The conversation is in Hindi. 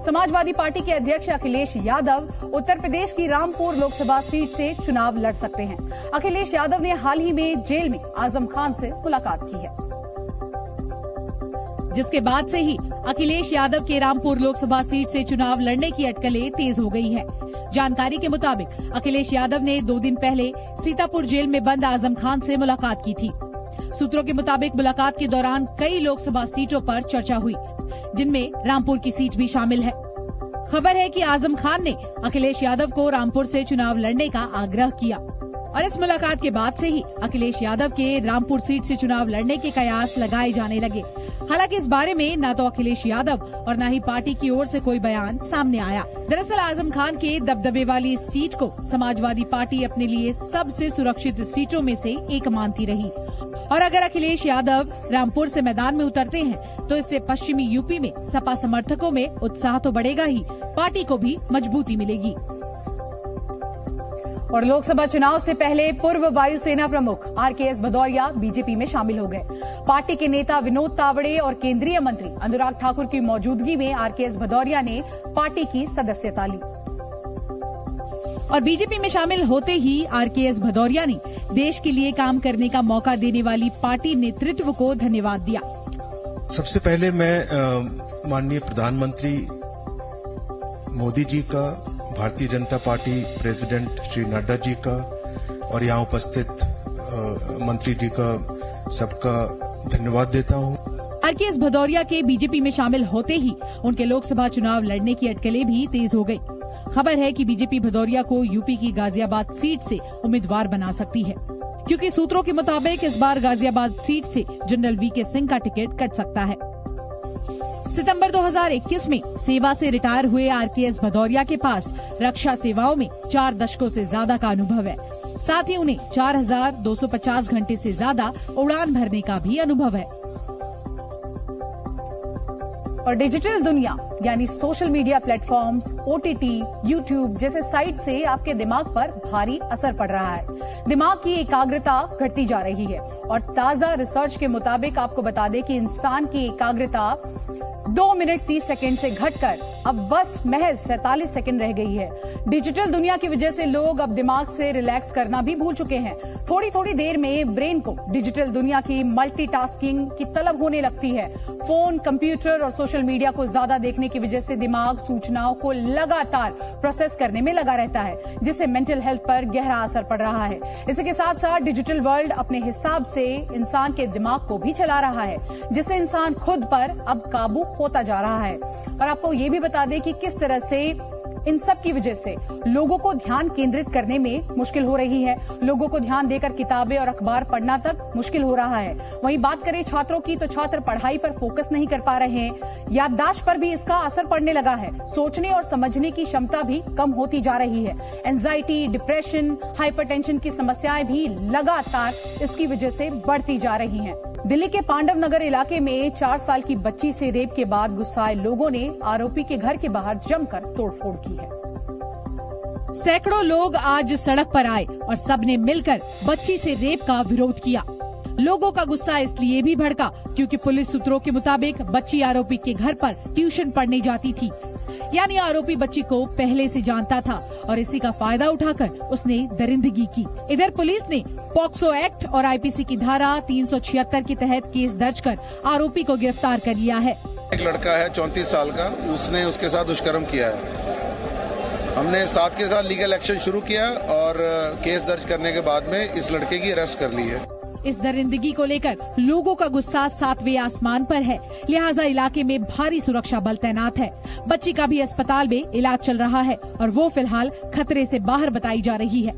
समाजवादी पार्टी के अध्यक्ष अखिलेश यादव उत्तर प्रदेश की रामपुर लोकसभा सीट से चुनाव लड़ सकते हैं। अखिलेश यादव ने हाल ही में जेल में आजम खान से मुलाकात की है, जिसके बाद से ही अखिलेश यादव के रामपुर लोकसभा सीट से चुनाव लड़ने की अटकलें तेज हो गई हैं। जानकारी के मुताबिक अखिलेश यादव ने 2 दिन पहले सीतापुर जेल में बंद आजम खान से मुलाकात की थी। सूत्रों के मुताबिक मुलाकात के दौरान कई लोकसभा सीटों पर चर्चा हुई, जिनमें रामपुर की सीट भी शामिल है। खबर है कि आजम खान ने अखिलेश यादव को रामपुर से चुनाव लड़ने का आग्रह किया और इस मुलाकात के बाद से ही अखिलेश यादव के रामपुर सीट से चुनाव लड़ने के कयास लगाए जाने लगे। हालांकि इस बारे में न तो अखिलेश यादव और न ही पार्टी की ओर से कोई बयान सामने आया। दरअसल आजम खान के दबदबे वाली इस सीट को समाजवादी पार्टी अपने लिए सबसे सुरक्षित सीटों में से एक मानती रही और अगर अखिलेश यादव रामपुर से मैदान में उतरते हैं तो इससे पश्चिमी यूपी में सपा समर्थकों में उत्साह तो बढ़ेगा ही, पार्टी को भी मजबूती मिलेगी। और लोकसभा चुनाव से पहले पूर्व वायुसेना प्रमुख आरकेएस भदौरिया बीजेपी में शामिल हो गए। पार्टी के नेता विनोद तावड़े और केंद्रीय मंत्री अनुराग ठाकुर की मौजूदगी में आरकेएस भदौरिया ने पार्टी की सदस्यता ली और बीजेपी में शामिल होते ही आरकेएस भदौरिया ने देश के लिए काम करने का मौका देने वाली पार्टी नेतृत्व को धन्यवाद दिया। सबसे पहले मैं माननीय प्रधानमंत्री मोदी जी का, भारतीय जनता पार्टी प्रेसिडेंट श्री नड्डा जी का और यहाँ उपस्थित मंत्री जी का सबका धन्यवाद देता हूँ। आरकेएस भदौरिया के बीजेपी में शामिल होते ही उनके लोकसभा चुनाव लड़ने की अटकलें भी तेज हो गई। खबर है कि बीजेपी भदौरिया को यूपी की गाजियाबाद सीट से उम्मीदवार बना सकती है, क्योंकि सूत्रों के मुताबिक इस बार गाजियाबाद सीट से जनरल वीके सिंह का टिकट कट सकता है। सितंबर 2021 में सेवा से रिटायर हुए आरकेएस भदौरिया के पास रक्षा सेवाओं में 4 दशकों से ज्यादा का अनुभव है। साथ ही उन्हें 4250 घंटे से ज्यादा उड़ान भरने का भी अनुभव है। और डिजिटल दुनिया यानी social media platforms, OTT, YouTube जैसे साइट से आपके दिमाग पर भारी असर पड़ रहा है। दिमाग की एकाग्रता घटती जा रही है और ताजा रिसर्च के मुताबिक आपको बता दें कि इंसान की एकाग्रता 2 मिनट 30 सेकंड से घटकर अब बस महज 47 सेकंड रह गई है। डिजिटल दुनिया की वजह से लोग अब दिमाग से रिलैक्स करना भी भूल चुके हैं। थोड़ी थोड़ी देर में ब्रेन को डिजिटल दुनिया की मल्टीटास्किंग की तलब होने लगती है। फोन, कंप्यूटर और सोशल मीडिया को ज्यादा देखने की वजह से दिमाग सूचनाओं को लगातार प्रोसेस करने में लगा रहता है, जिससे मेंटल हेल्थ पर गहरा असर पड़ रहा है। इसी के साथ साथ डिजिटल वर्ल्ड अपने हिसाब से इंसान के दिमाग को भी चला रहा है, जिससे इंसान खुद पर अब काबू होता जा रहा है। और आपको ये भी बता दें कि किस तरह से इन सब की वजह से लोगों को ध्यान केंद्रित करने में मुश्किल हो रही है। लोगों को ध्यान देकर किताबें और अखबार पढ़ना तक मुश्किल हो रहा है। वहीं बात करें छात्रों की तो छात्र पढ़ाई पर फोकस नहीं कर पा रहे हैं। याददाश्त पर भी इसका असर पड़ने लगा है। सोचने और समझने की क्षमता भी कम होती जा रही है। एंजाइटी, डिप्रेशन, हाइपरटेंशन की समस्याएं भी लगातार इसकी वजह से बढ़ती जा रही हैं। दिल्ली के पांडव नगर इलाके में 4 साल की बच्ची से रेप के बाद गुस्साए लोगों ने आरोपी के घर के बाहर जमकर तोड़फोड़ की है। सैकड़ों लोग आज सड़क पर आए और सबने मिलकर बच्ची से रेप का विरोध किया। लोगों का गुस्सा इसलिए भी भड़का क्योंकि पुलिस सूत्रों के मुताबिक बच्ची आरोपी के घर पर ट्यूशन पढ़ने जाती थी, यानी आरोपी बच्ची को पहले से जानता था और इसी का फायदा उठाकर उसने दरिंदगी की। इधर पुलिस ने पॉक्सो एक्ट और आईपीसी की धारा 376 के तहत केस दर्ज कर आरोपी को गिरफ्तार कर लिया है। एक लड़का है 34 साल का, उसने उसके साथ दुष्कर्म किया है। हमने साथ के साथ लीगल एक्शन शुरू किया और केस दर्ज करने के बाद में इस लड़के की अरेस्ट कर ली है। इस दरिंदगी को लेकर लोगों का गुस्सा 7वें आसमान पर है, लिहाजा इलाके में भारी सुरक्षा बल तैनात है। बच्ची का भी अस्पताल में इलाज चल रहा है और वो फिलहाल खतरे से बाहर बताई जा रही है।